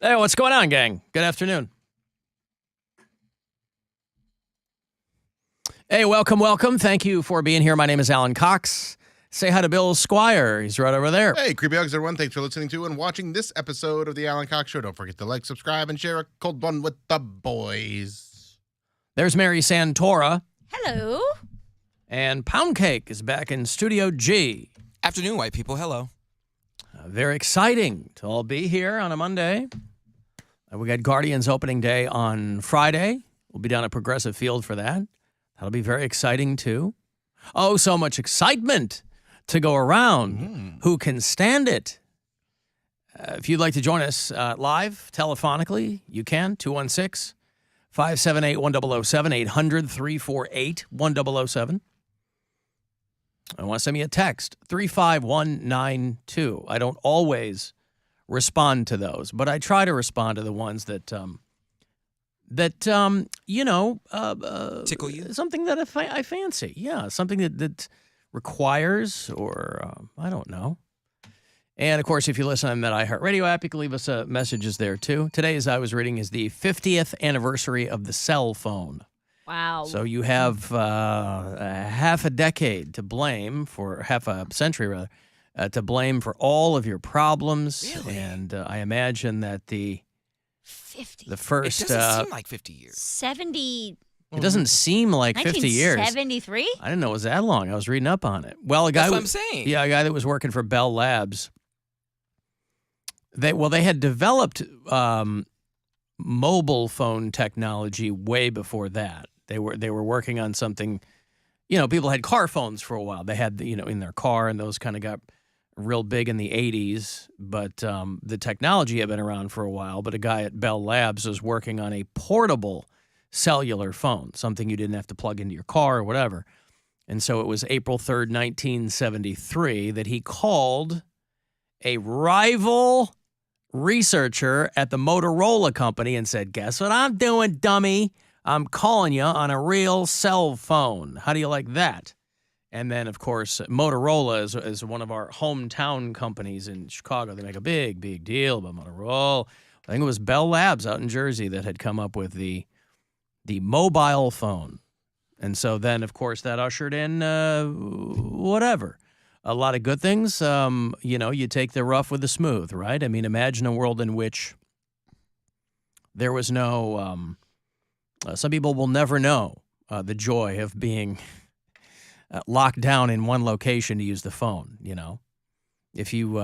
Hey, what's going on, gang? Good afternoon. Hey, welcome. Thank you for being here. My name is Alan Cox. Say hi to Bill Squire. He's right over there. Hey, creepy hugs, everyone. Thanks for listening to and watching this episode of the Alan Cox Show. Don't forget to like, subscribe, and share a cold one with the boys. There's Mary Santora. Hello. And Poundcake is back in Studio G. Afternoon, white people. Hello. Very exciting to all be here on a Monday. We got Guardians opening day on Friday. We'll be down at Progressive Field for that. That'll be very exciting, too. Oh, so much excitement to go around. Who can stand it? If you'd like to join us live, telephonically, you can. 216-578-1007, 800-348-1007. I want to send me a text, 35192. I don't always respond to those, but I try to respond to the ones that Tickle you? Something that I fancy. Yeah, something that requires, or I don't know. And, of course, if you listen on that iHeartRadio app, you can leave us messages there, too. Today, as I was reading, is the 50th anniversary of the cell phone. Wow. So you have half a decade to blame for, half a century, rather, to blame for all of your problems. Really? And I imagine that the 50. first... It doesn't seem like 50 years. 70. It doesn't seem like 50 years. 1973? I didn't know it was that long. I was reading up on it. Well, That's what I'm saying. Yeah, a guy that was working for Bell Labs. They had developed mobile phone technology way before that. They were working on something. People had car phones for a while. They had in their car, and those kind of got real big in the 80s. But the technology had been around for a while. But a guy at Bell Labs was working on a portable cellular phone, something you didn't have to plug into your car or whatever. And so it was April 3rd, 1973, that he called a rival researcher at the Motorola company and said, "Guess what I'm doing, dummy? I'm calling you on a real cell phone. How do you like that?" And then, of course, Motorola is one of our hometown companies in Chicago. They make a big, big deal about Motorola. I think it was Bell Labs out in Jersey that had come up with the mobile phone. And so then, of course, that ushered in whatever. A lot of good things. You take the rough with the smooth, right? I mean, imagine a world in which there was no... some people will never know the joy of being locked down in one location to use the phone, If you,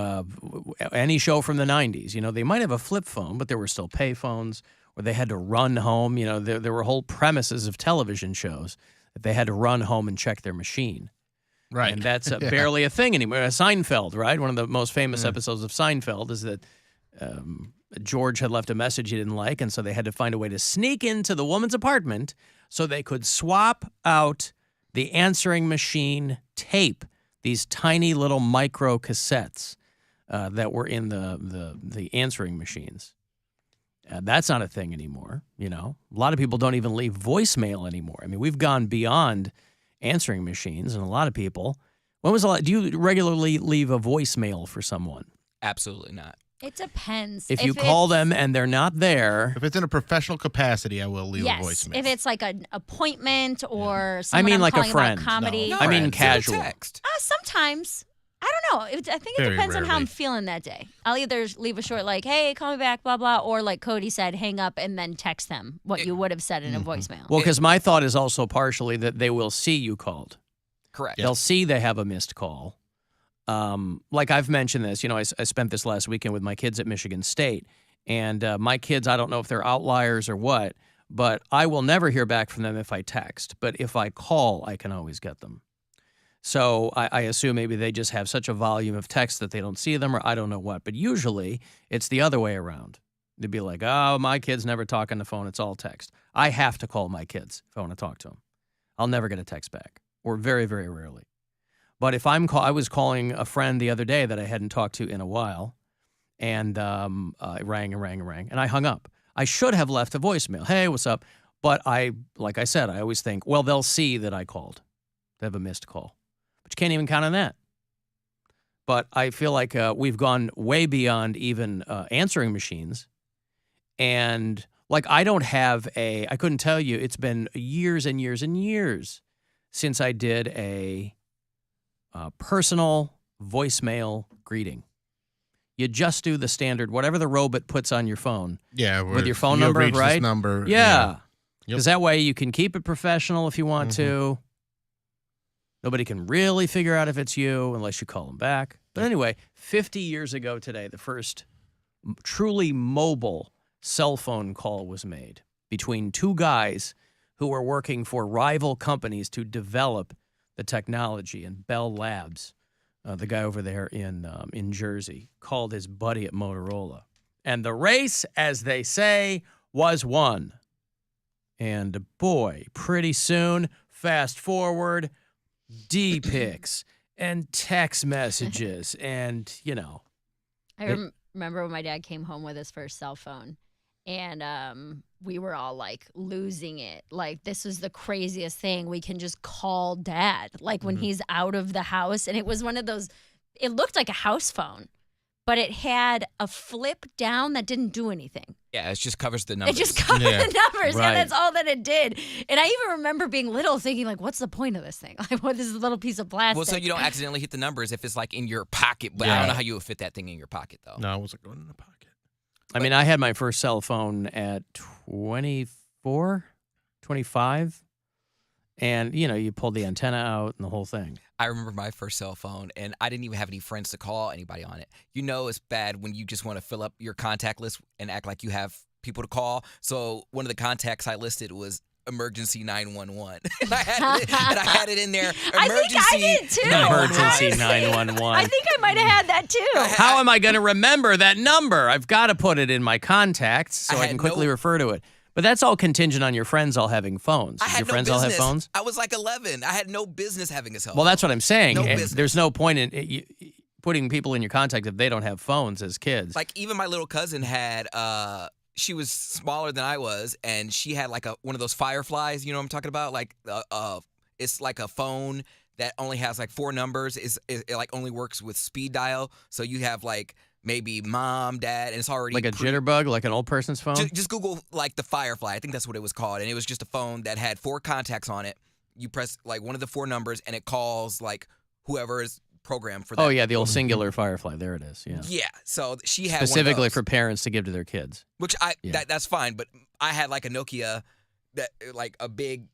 any show from the 90s, they might have a flip phone, but there were still pay phones, or they had to run home. There were whole premises of television shows that they had to run home and check their machine. Right. And that's barely a thing anymore. Seinfeld, right? One of the most famous episodes of Seinfeld is that George had left a message he didn't like, and so they had to find a way to sneak into the woman's apartment so they could swap out the answering machine tape, these tiny little micro cassettes that were in the answering machines. That's not a thing anymore, A lot of people don't even leave voicemail anymore. I mean, we've gone beyond answering machines, and a lot of people. When was do you regularly leave a voicemail for someone? Absolutely not. It depends. If you call them and they're not there. If it's in a professional capacity, I will leave a voicemail. If it's like an appointment or someone I mean, I'm like a calling friend. about comedy. No, I mean send a casual. text. Sometimes. I don't know. I think it Very depends on how rarely. I'm feeling that day. I'll either leave a short like, "Hey, call me back," blah, blah, or like Cody said, hang up and then text them what you would have said in a voicemail. Well, because my thought is also partially that they will see you called. Correct. They'll see they have a missed call. Like I've mentioned this, I spent this last weekend with my kids at Michigan State. And my kids, I don't know if they're outliers or what, but I will never hear back from them if I text. But if I call, I can always get them. So I assume maybe they just have such a volume of texts that they don't see them, or I don't know what. But usually it's the other way around. They'd be like, "Oh, my kids never talk on the phone. It's all text." I have to call my kids if I want to talk to them. I'll never get a text back, or very, very rarely. But if I was calling a friend the other day that I hadn't talked to in a while, and it rang and rang and rang, and I hung up. I should have left a voicemail. "Hey, what's up?" But like I said, I always think, well, they'll see that I called. They have a missed call. But you can't even count on that. But I feel like we've gone way beyond even answering machines. And like I couldn't tell you, it's been years and years and years since I did a personal voicemail greeting. You just do the standard, whatever the robot puts on your phone. Yeah, with your phone you'll number, reach right? This number. Yeah. Yep. Because that way you can keep it professional if you want to. Nobody can really figure out if it's you unless you call them back. But anyway, 50 years ago today, the first truly mobile cell phone call was made between two guys who were working for rival companies to develop the technology. And Bell Labs, the guy over there in Jersey, called his buddy at Motorola. And the race, as they say, was won. And boy, pretty soon, fast forward, D-pics and text messages and, I remember when my dad came home with his first cell phone, and we were all like losing it. Like, this was the craziest thing. We can just call dad, like when he's out of the house. And it was one of those, it looked like a house phone, but it had a flip down that didn't do anything. Yeah, it just covers the numbers. It just covered the numbers, Right. and that's all that it did. And I even remember being little thinking, like, what's the point of this thing? Like, what is this little piece of plastic? Well, so you don't accidentally hit the numbers if it's like in your pocket. But I don't know how you would fit that thing in your pocket, though. No, it wasn't going in the pocket. I mean, I had my first cell phone at 24, 25. And, you pulled the antenna out and the whole thing. I remember my first cell phone, and I didn't even have any friends to call anybody on it. You know it's bad when you just want to fill up your contact list and act like you have people to call. So one of the contacts I listed was emergency 911. and I had it in there. I think I did too. Emergency honestly. 911. I think I might have had that too. How am I going to remember that number? I've got to put it in my contacts so I I had can quickly no- refer to it. But that's all contingent on your friends all having phones. I Did had your no friends business. all have phones? I was like 11. I had no business having a cell phone. Well, that's what I'm saying. No And business. there's no point in putting people in your contacts if they don't have phones as kids. Like, even my little cousin had, she was smaller than I was, and she had like one of those Fireflies, you know what I'm talking about? Like, it's like a phone that only has like 4 numbers. It like only works with speed dial. So you have like maybe mom, dad, and it's already like a jitterbug, like an old person's phone? Just Google like the Firefly. I think that's what it was called. And it was just a phone that had 4 contacts on it. You press like one of the 4 numbers, and it calls like whoever is programmed for that. Oh, yeah, the old singular Firefly. There it is, yeah. Yeah. So she had Specifically one of those, for parents to give to their kids. which that's fine. But I had like a Nokia, that like a big,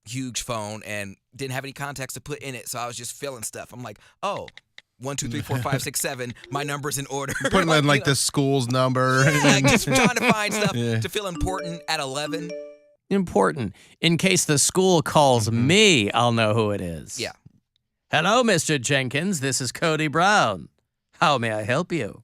huge phone, and didn't have any contacts to put in it. So I was just filling stuff. I'm like, oh, 1, 2, 3, 4, 5, 6, 7. My number's in order. Putting in like the school's number. Yeah, just trying to find stuff to feel important at 11. Important. In case the school calls me, I'll know who it is. Yeah. Hello, Mr. Jenkins. This is Cody Brown. How may I help you?